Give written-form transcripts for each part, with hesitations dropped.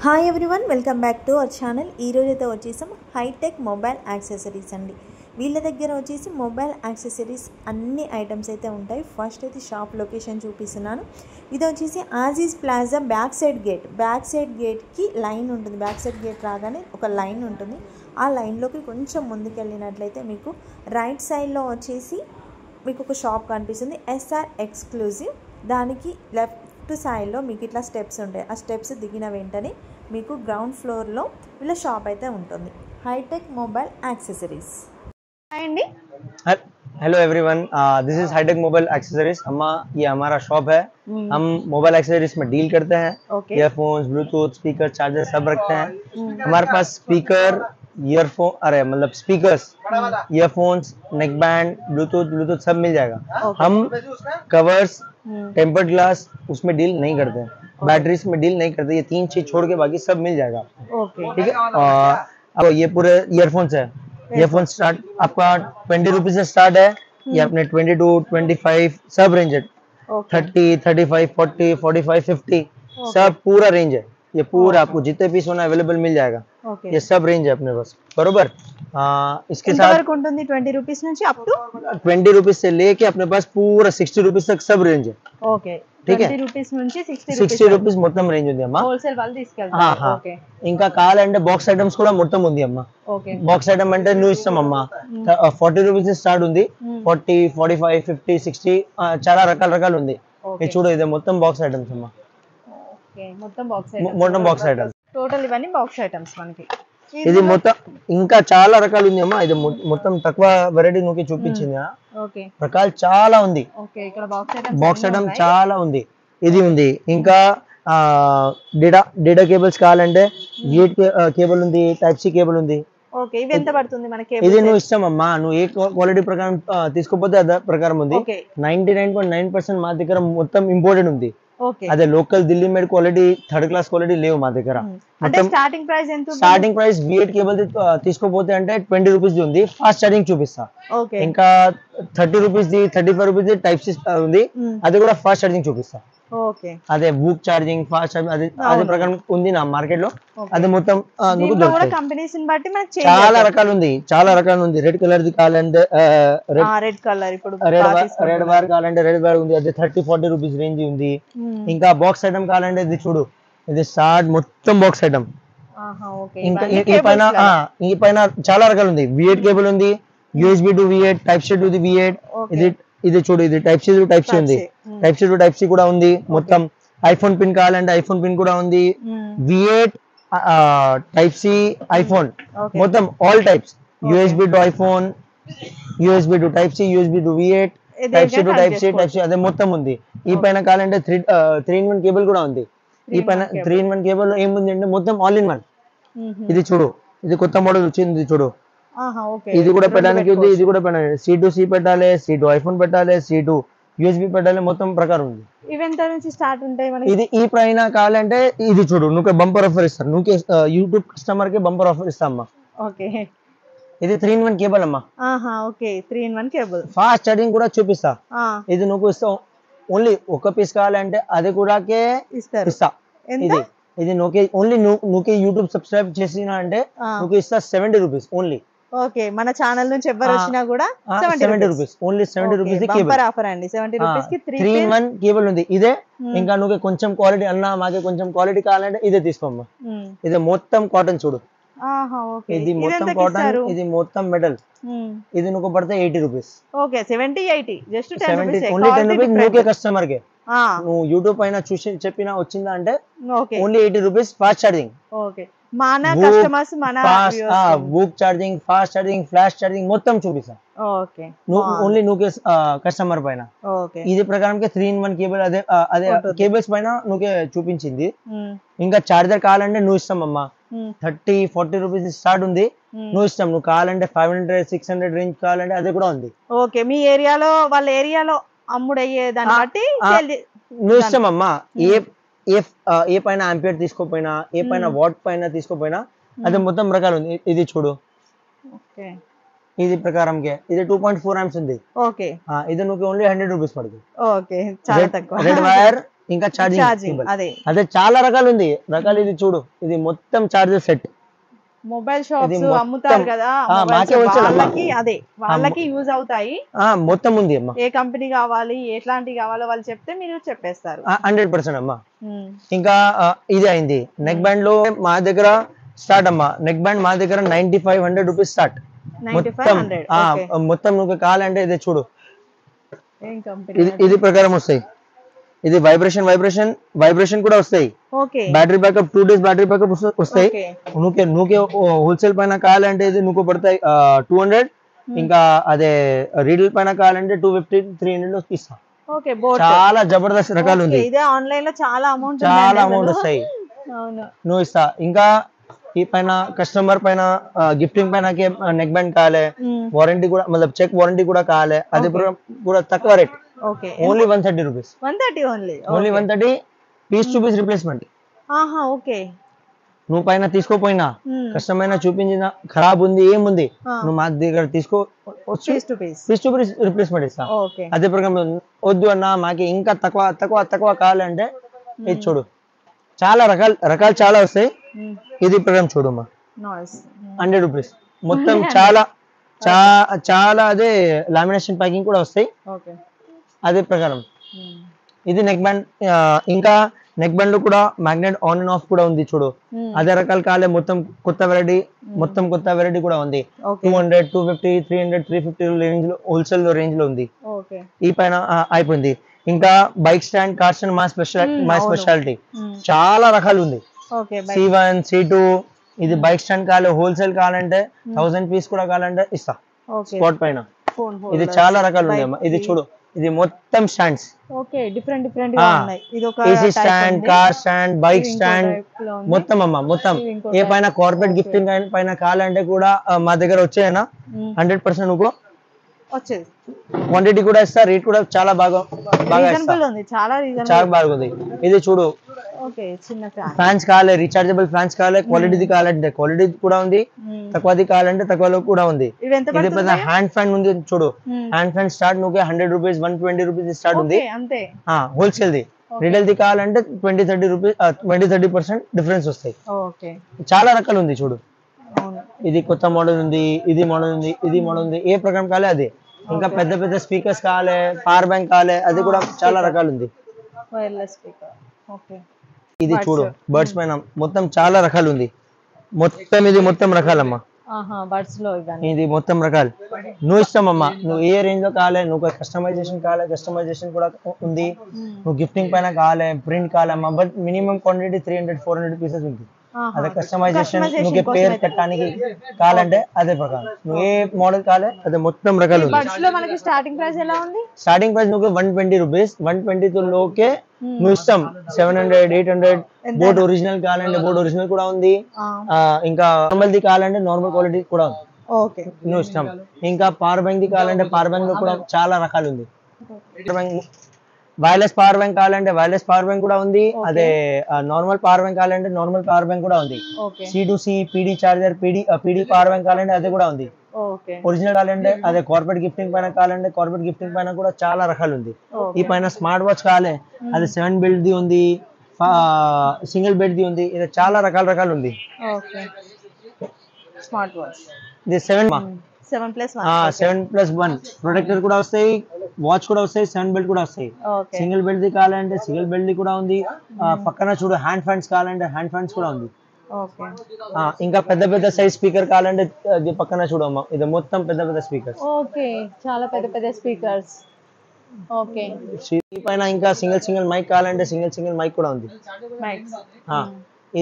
Hi everyone, welcome back to our channel. ఈరోజు అయితే వచ్చేసాం హైటెక్ మొబైల్ యాక్సెసరీస్ అండి. వీళ్ళ దగ్గర వచ్చేసి మొబైల్ యాక్సెసరీస్ అన్ని ఐటమ్స్ అయితే ఉంటాయి. ఫస్ట్ అయితే షాప్ లొకేషన్ చూపిస్తున్నాను. ఇది వచ్చేసి ఆజీజ్ ప్లాజా బ్యాక్ సైడ్ గేట్కి లైన్ ఉంటుంది. బ్యాక్ సైడ్ గేట్ రాగానే ఒక లైన్ ఉంటుంది. ఆ లైన్లోకి కొంచెం ముందుకెళ్ళినట్లయితే మీకు రైట్ సైడ్లో వచ్చేసి మీకు ఒక షాప్ కనిపిస్తుంది, ఎస్ఆర్ ఎక్స్క్లూజివ్. దానికి లెఫ్ట్ సైడ్లో మీకు ఇట్లా స్టెప్స్ ఉంటాయి. ఆ స్టెప్స్ దిగిన వెంటనే మీకు గ్రౌండ్ ఫ్లోర్లో వీళ్ళ షాప్ అయితే ఉంటుంది, హైటెక్ మొబైల్ యాక్సెసరీస్. హాయ్ అండి. Hello everyone, this is hitech mobile accessories. अम्मा, ये हमारा शॉप है. हम मोबाइल एक्सेसरीज में डील करते हैं. ईयरफोन्स, ब्लूटूथ, स्पीकर, चार्जर सब रखते हैं. हमारे पास स्पीकर, ईयरफोन, अरे मतलब speakers, earphones, neck band, Bluetooth सब मिल जाएगा. हम कवर्स, टेम्पर्ड ग्लास उसमें डील नहीं करते हैं. बैटरीज में डील नहीं करते. ये तीन चीज छोड़ के बाकी सब मिल जाएगा. ठीक है. अब ये पूरे ईयरफोन्स है. ईयरफोन स्टार्ट आपका 20 रुपीज से स्टार्ट है. ये अपने 22, 25 सब रेंज है. 30, 35, 40, 45, 50 सब पूरा रेंज है. ये पूरा आपको जितने पीस होना अवेलेबल मिल जाएगा. ये सब रेंज है अपने पास, बरोबर. इसके साथ 20 రూపీస్ నుంచి అప్ టు 20 रुपीज से लेके अपने पास पूरा 60 रुपीज तक सब रेंज है. ఓకే. ठीक है. 20 రూపీస్ నుంచి 60 రూపీస్ మొత్తం రేంజ్ ఉంది అమ్మా. హోల్సేల్ వాళ్ళు తీసుకెళ్తారు. ఓకే. ఇంకా కావాలంటే బాక్స్ ఐటమ్స్ కూడా మొత్తం ఉంది అమ్మా. ఓకే. బాక్స్ ఐటమ్ అంటే నువ్వు ఇస్తాం అమ్మా. 40 రూపీస్ స్టార్ట్ ఉంది. 40, 45, 50, 60 చాలా రకాలు ఉంది. ఇది చూడు, ఇది మొత్తం బాక్స్ ఐటమ్స్ అమ్మా. ఓకే. మొత్తం బాక్స్ ఐటమ్స్. టోటల్ ఇవన్నీ బాక్స్ ఐటమ్స్ మనకి. ఇది మొత్తం ఇంకా చాలా రకాలు ఉంది అమ్మా. ఇది మొత్తం తక్కువ వెరైటీ నువ్వు చూపించింది. ఓకే. రకాలు చాలా ఉంది. ఓకే. ఇక్కడ బాక్స్ ఐటమ్ చాలా ఉంది. ఇది ఉంది. ఇంకా డేటా కేబుల్స్ కావాలంటే గేట్ కేబుల్ ఉంది, టైప్ సి కేబుల్ ఉంది. ఓకే. ఇది ఎంత పడుతుంది మనకి? ఇది నువ్వు ఇష్టం అమ్మా. నువ్వు ఏ క్వాలిటీ ప్రకారం తీసుకోపోతే అదే ప్రకారం ఉంది. 99.9% మా దగ్గర మొత్తం ఇంపోర్టెడ్ ఉంది. అదే local Delhi made quality, third class quality లేవు మా దగ్గర. స్టార్టింగ్ ప్రైస్ ఎంత? స్టార్టింగ్ ప్రైస్ V8 కేబుల్ తీసుకోపోతే అంటే 20 రూపీస్ ఉంది. ఫాస్ట్ ఛార్జింగ్ చూపిస్తా. ఇంకా 30 రూపీస్ ది, 35 రూపీస్ ది టైప్ సి ఉంది. అది కూడా ఫాస్ట్ ఛార్జింగ్ చూపిస్తా. ఓకే. అదే బుక్ ఛార్జింగ్, ఫాస్ట్ ఛార్జింగ్ అదే ప్రకారం ఉంది నా మార్కెట్ లో. అది మొత్తం కాంబినేషన్ బట్టి మనకి చాలా రకాలు ఉంది. రెడ్ కలర్ ది కావాలంటే రెడ్ కలర్, ఇప్పుడు రెడ్ వైర్ కావాలంటే రెడ్ వైర్ ఉంది. అదే 30-40 రూపీస్ రేంజ్ ఉంది. ఇంకా బాక్స్ ఐటమ్ కావాలంటే ఇది చూడు, ఇది స్టార్ట్ మొత్తం బాక్స్ ఐటమ్. ఇంకా ఈ పైన చాలా రకాలు ఉంది. V8 కేబుల్ ఉంది, USB to V8, type C to the V8. ఇది చూడు, ఇది type C to type C ఉంది. Type C to type C కూడా ఉంది. మొత్తం ఐఫోన్ పిన్ కావాలంటే ఐఫోన్ పిన్ కూడా ఉంది. V8 టైప్ సి ఐఫోన్ మొత్తం all types. USB to iPhone, USB to type C, USB to V8, type C to type C అదే మొత్తం ఉంది. ఈ పైన కావాలంటే 3-in-1 కేబుల్ కూడా ఉంది. ఈ పైన 3-in-1 కేబుల్ ఏముంది అంటే మొత్తం ఆల్ ఇన్ వన్. ఇది చూడు, ఇది కొత్త మోడల్ వచ్చింది చూడు. ఇది కూడా పెట్టడానికి ఉంది. ఇది కూడా పెట్టాలి. C2C పెట్టాలి, C2 ఐఫోన్ పెట్టాలి, C2 USB పెట్టాలి, మొత్తం ప్రకారం ఉంది. ఈవెంట్ నుంచి స్టార్ట్ ఉంటాయి మనకి. ఇది ఈ పైన కావాలంటే ఇది చూడు, నువ్వు బంపర్ ఆఫర్ ఇస్తాను. నువ్వు యూట్యూబ్ కస్టమర్ కి బంపర్ ఆఫర్ ఇస్తా అమ్మా. ఓకే. ఇది 3-in-1 కేబుల్ అమ్మా. Okay. 3-in-1 cable, fast charging కూడా చూపిస్తా. ఇది నువ్వు ఇస్తావు. ఓన్లీ ఒక పీస్ కావాలంటే అది కూడా ఇస్తా. ఇది నువ్వు ఓన్లీ నువ్వు యూట్యూబ్ సబ్స్క్రైబ్ చేసిన అంటే నువ్వు ఇస్తా 70 రూపీస్ ఓన్లీ. ఓకే. మన ఛానల్ నుంచి ఎవరు వచ్చినా కూడా 70 rupees only. 70 rupees cable offer అండి. 70 రూపీస్ కి 3-in-1 కేబుల్ ఉంది. ఇదే ఇంకా నువ్వు కొంచెం క్వాలిటీ అన్నా, మాకే కొంచెం క్వాలిటీ కావాలంటే ఇదే తీసుకోమ్మా. ఇది మొత్తం కాటన్ చూడు. ఇది మొత్తం కాటన్, ఇది మొత్తం మెటల్. ఇది నువ్వు పడితే 80 rupees. Okay. 70-80 just 10 rupees. Only 10 rupees నువ్వుకే కస్టమర్ కే. నువ్వు యూట్యూబ్ పైన చూసి చెప్పినా వచ్చిందా అంటే only 80 rupees fast charging. Okay. మన కస్టమర్స్ మన book charging, fast charging, flash charging మొత్తం చూపిస్తా. ఓకే. ఓన్లీ నువ్వు కస్టమర్ పైన. ఇది ప్రకారం 3-in-1 కేబుల్ అదే కేబుల్స్ పైన నువ్వు చూపించింది. ఇంకా చార్జర్ కావాలంటే నువ్వు ఇస్తాం అమ్మా. 30-40 రూపీస్ స్టార్ట్ ఉంది. నువ్వు ఇష్టం. నువ్వు కావాలంటే 500-600 రేంజ్ కావాలంటే అదే కూడా ఉంది. ఓకే. మీ ఏరియాలో వాళ్ళ ఏరియాలో అమ్ముడయ్యే దాన్ని బట్టి నువ్వు ఇష్టం అమ్మా. ఏ పైన ఆంపియర్ తీసుకోపోయినా, ఏ పైన వాట్ పైన తీసుకోపోయినా అదే మొత్తం రకాలు ఉంది. ఇది చూడు, ఇది ప్రకారం ఇది 2.4 amps ఉంది. ఓకే. ఇది నువ్వు ఓన్లీ 100 రూపీస్ పడుతుంది. ఓకే. చాలా తక్కువ. రెడ్ వైర్ ఇంకా ఛార్జింగ్ ఛార్జింగ్ అదే అదే చాలా రకాలు ఉంది రకాలు. ఇది చూడు, ఇది మొత్తం చార్జర్ సెట్. మొబైల్ షాప్స్ మొత్తం అమ్ముతారు కదా మాకే వచ్చేది అమ్మా. వాళ్ళకి అదే వాళ్ళకి యూజ్ అవుతాయి. మొత్తం ఉంది అమ్మా. ఏ కంపెనీ కావాలి ఎట్లాంటివి కావాలో వాళ్ళు చెప్తే మీరు చెప్పేస్తారు. 100% అమ్మా. ఇంకా ఇది అయింది. నెక్ బ్యాండ్ లో మా దగ్గర స్టార్ట్ అమ్మా. నెక్ బ్యాండ్ మా దగ్గర 9500 రూపీస్ స్టార్ట్. మొత్తం నువ్వు కావాలంటే ఇది చూడు, ఇది ప్రకారం వస్తాయి. ఇది వైబ్రేషన్ కూడా వస్తాయి. Battery backup 2 days battery backup వస్తాయి. నువ్వుకే హోల్సేల్ పైన కావాలంటే ఇది నువ్వు పడతాయి 200. ఇంకా అదే రీటైల్ పైన కావాలంటే 250-300 ఇస్తాం. చాలా జబర్దస్త్ రకాలు ఉంది. ఆన్లైన్ లో చాలా అమౌంట్ వస్తాయి నువ్వు ఇస్తా. ఇంకా ఈ పైన కస్టమర్ పైన గిఫ్టింగ్ పైన నెక్ బ్యాండ్ కావాలి, వారంటీ కూడా మతలబ్ చెక్ వారంటీ కూడా కావాలి. అది కూడా తక్కువ rate, only 130 rupees. Only 130 piece to piece replacement. నువ్వు పైన తీసుకోపోయినా కస్టమర్ అయినా చూపించిన ఖరాబ్ ఉంది ఏముంది నువ్వు మా దగ్గర తీసుకో, పీస్ టు పీస్ రిప్లేస్మెంట్ ఇస్తా. అదే ప్రకారం వద్దు అన్నా మాకి ఇంకా తక్కువ కావాలంటే ఇది చూడు, చాలా రకాలు చాలా వస్తాయి. ఇది ప్రకారం చూడమ్మా 100 రూపీస్ మొత్తం. చాలా అదే లామినేషన్ ప్యాకింగ్ కూడా వస్తాయి. అదే ప్రకారం ఇది నెక్ బ్యాండ్. ఇంకా నెక్ బ్యాండ్ లో కూడా మ్యాగ్నెట్ ఆన్ అండ్ ఆఫ్ కూడా ఉంది చూడు. అదే రకాలు కాలే మొత్తం కొత్త వెరైటీ కూడా ఉంది. 200, 250, 300, 350 రేంజ్ లో హోల్సేల్ రేంజ్ లో ఉంది. ఈ పైన అయిపోయింది. ఇంకా బైక్ స్టాండ్, కార్ స్టాండ్ మా స్పెషాలిటీ. చాలా రకాలు ఉంది. C1, C2. ఇది బైక్ స్టాండ్ కావాలి, హోల్సేల్ కావాలంటే 1000 పీస్ కూడా కావాలంటే ఇస్తా స్పాట్ పైన. ఇది చాలా రకాలు ఉంది అమ్మా. ఇది చూడు, ఇది మొత్తం stands. AC stand, car stand, bike stand మొత్తం అమ్మా. మొత్తం ఏ పైన కార్పొరేట్ గిఫ్టింగ్ పైన కావాలంటే కూడా మా దగ్గర వచ్చేయనా 100% నువ్వు వచ్చేది. క్వాంటిటీ కూడా ఇస్తా, రేట్ కూడా చాలా బాగా బాగుంది. ఇది చూడు, ఫ్యాన్స్ కావాలి, రీచార్జబుల్ ఫ్యాన్స్ కావాలి, క్వాలిటీది కావాలంటే క్వాలిటీ కూడా ఉంది, తక్కువది కావాలంటే తక్కువలో కూడా ఉంది. ఇది పెద్ద హ్యాండ్ ఫ్యాన్ ఉంది చూడు. హ్యాండ్ ఫ్యాన్ స్టార్ట్ నువ్వు 100 రూపీస్, 120 రూపీస్ స్టార్ట్ ఉంది హోల్సేల్ ది. రిటైల్ ది కావాలంటే 20-30 రూపీస్ 20-30% డిఫరెన్స్ వస్తాయి. చాలా రకాలు ఉంది చూడు. ఇది కొత్త మోడల్ ఉంది, ఇది మోడల్ ఉంది, ఇది మోడల్ ఉంది. ఏ ప్రకారం కావాలి అదే. ఇంకా పెద్ద స్పీకర్స్ కావాలి, పవర్ బ్యాంక్ కావాలి, అది కూడా చాలా రకాలు ఉంది. ఇది చూడు, బర్డ్స్ పైన మొత్తం చాలా రకాలు ఉంది. ఇది మొత్తం రకాలమ్మా. ఇది మొత్తం రకాలు నువ్వు ఇష్టమమ్మా. నువ్వు ఏ రేంజ్ లో కావాలి, నువ్వు కస్టమైజేషన్ కావాలి, కస్టమైజేషన్ కూడా ఉంది. నువ్వు గిఫ్టింగ్ పైన కావాలి, ప్రింట్ కావాలమ్మా. బట్ మినిమం క్వాంటిటీ 300-400 పీసెస్ ఉంది. అదే కస్టమైజేషన్ నువ్వు పేరు పెట్టడానికి కావాలంటే అదే ప్రకారం. నువ్వు ఏ మోడల్ కావాలి అదే మొత్తం రకాలు ఉంది. స్టార్టింగ్ ప్రైస్ ఎలా ఉంది? స్టార్టింగ్ ప్రైస్ నువ్వు 120 రూపీస్. 120 లోకే నువ్వు ఇష్టం 700-800. బోట్ ఒరిజినల్ కావాలంటే బోట్ ఒరిజినల్ కూడా ఉంది. ఇంకా నార్మల్ ది కావాలంటే నార్మల్ క్వాలిటీ కూడా ఉంది. నువ్వు ఇష్టం. ఇంకా పవర్ బ్యాంక్ ది కావాలంటే పవర్ బ్యాంక్ లో కూడా చాలా రకాలు ఉంది. వైర్లెస్ పవర్ బ్యాంక్ కావాలంటే వైర్లెస్ పవర్ బ్యాంక్ కూడా ఉంది. అదే నార్మల్ పవర్ బ్యాంక్ కావాలంటే నార్మల్ పవర్ బ్యాంక్ కూడా ఉంది. C2C PD charger, PD power bank కావాలంటే అది కూడా ఉంది. ఒరిజినల్ కావాలంటే అదే కార్పొరేట్ గిఫ్టింగ్ పైన కావాలంటే కార్పొరేట్ గిఫ్టింగ్ పైన కూడా చాలా రకాలు ఉంది. ఈ పైన స్మార్ట్ వాచ్ కావాలి, అది 7 బెల్ట్ ది ఉంది, సింగిల్ బెల్ట్ ది ఉంది. ఇది చాలా రకాలు ఉంది. స్మార్ట్ వాచ్ ఇది 7+1 ప్రొటెక్టర్ కూడా వస్తాయి, వాచ్ కూడా వస్తాయి, 7 బెల్ట్ కూడా వస్తాయి. సింగిల్ బెల్ట్ ది కావాలంటే సింగిల్ బెల్ట్ ది కూడా ఉంది. పక్కన చూడు, హ్యాండ్ ఫ్యాన్స్ కావాలంటే హ్యాండ్ ఫ్యాన్స్ కూడా ఉంది. ఇంకా పెద్ద సైజ్ స్పీకర్ కావాలంటే అది పక్కన చూడమ్మా. ఇది మొత్తం పెద్ద స్పీకర్స్. చాలా పెద్ద స్పీకర్స్. పైన ఇంకా సింగిల్ మైక్ కావాలంటే సింగిల్ మైక్ కూడా ఉంది.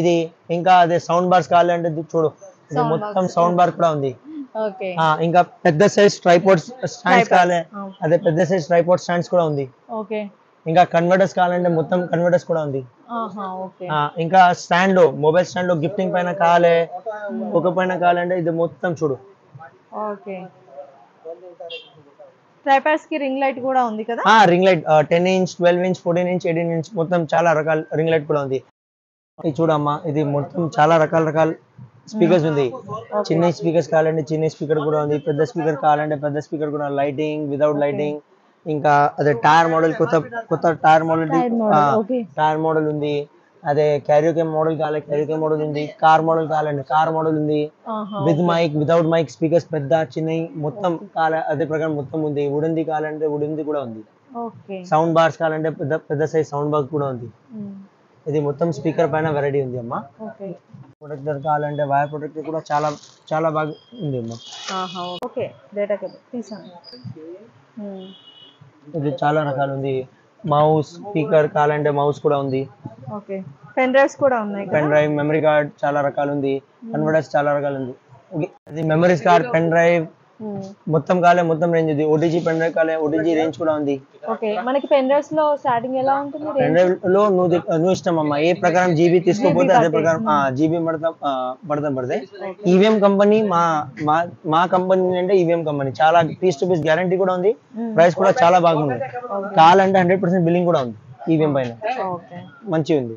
ఇది ఇంకా అదే సౌండ్ బార్స్ కావాలంటే చూడు, ఇది మొత్తం సౌండ్ బార్ కూడా ఉంది. ఇంకా పెద్ద సైజ్ ట్రైపాడ్ స్టాండ్స్ కావాలి, అదే పెద్ద సైజ్ ట్రైపాడ్ స్టాండ్స్ కూడా ఉంది. ఇంకా కన్వర్టర్స్ కావాలంటే మొత్తం కన్వర్టర్స్ కూడా ఉంది. ఇంకా స్టాండ్ లో మొబైల్ స్టాండ్ లో గిఫ్టింగ్ పైన కావాలి, ఒక పైన కావాలంటే ఇది మొత్తం చూడు. ట్రైపాడ్స్ కి రింగ్ లైట్ కూడా ఉంది కదా. Ring light 10 inch, 12 inch, 14 inch, 18 inch మొత్తం చాలా రకాల రింగ్ లైట్ కూడా ఉంది. ఇది చూడమ్మా, ఇది మొత్తం చాలా రకాల స్పీకర్స్ ఉంది. చిన్న స్పీకర్స్ కావాలంటే చిన్న స్పీకర్ కూడా ఉంది, పెద్ద స్పీకర్ కావాలంటే పెద్ద స్పీకర్ కూడా, లైటింగ్ వితౌట్ లైటింగ్ ఇంకా అదే టైర్ మోడల్ కొత్త కొత్త టైర్ మోడల్ టైర్ మోడల్ ఉంది. అదే క్యారియోకే మోడల్ కావాలి క్యారియోకే మోడల్ ఉంది. కార్ మోడల్ కావాలండి కార్ మోడల్ ఉంది. With mic without mic speakers పెద్ద చిన్నవి మొత్తం అదే ప్రకారం మొత్తం ఉంది. వుడెన్ది కావాలంటే వుడెన్ది కూడా ఉంది. సౌండ్ బార్స్ కావాలంటే పెద్ద పెద్ద సైజ్ సౌండ్ బార్స్ కూడా ఉంది. ఇది మొత్తం స్పీకర్ పైన వెరైటీ ఉంది అమ్మా. ప్రొటెక్టర్ కావాలంటే వైర్ ప్రొటెక్టర్ కూడా చాలా చాలా బాగా ఉంది అమ్మా. ఇది చాలా రకాలు ఉంది. మౌస్ స్పీకర్ కావాలంటే మౌస్ కూడా ఉంది. పెన్ డ్రైవ్స్ కూడా ఉన్నాయి. పెన్ డ్రైవ్ మెమరీ కార్డ్ చాలా రకాలు ఉంది. కన్వర్టర్స్ చాలా రకాలు ఉంది. ఇది మెమరీస్ కార్డ్ పెన్ డ్రైవ్ మొత్తం కాలే మొత్తం రేంజ్ ఉంది. ఓటీజీ పెన్ డ్రైవ్ కాలే ఓటీజీ రేంజ్ కూడా ఉంది. మనకి పెన్ డ్రైవ్స్ లో స్టార్టింగ్ ఎలా ఉంటుంది? పెన్ డ్రైవ్ లో నువ్వు ఇష్టం అమ్మా. ఏ ప్రకారం జీబీ తీసుకోపోతే అదే ప్రకారం జీబీ పడతాయి. ఈవీఎం కంపెనీ మా కంపెనీ అంటే ఈవీఎం కంపెనీ చాలా పీస్ టు పీస్ గ్యారంటీ కూడా ఉంది. ప్రైస్ కూడా చాలా బాగుంది. కావాలంటే 100% బిల్లింగ్ కూడా ఉంది. ఈవీఎం పైన మంచిగా ఉంది.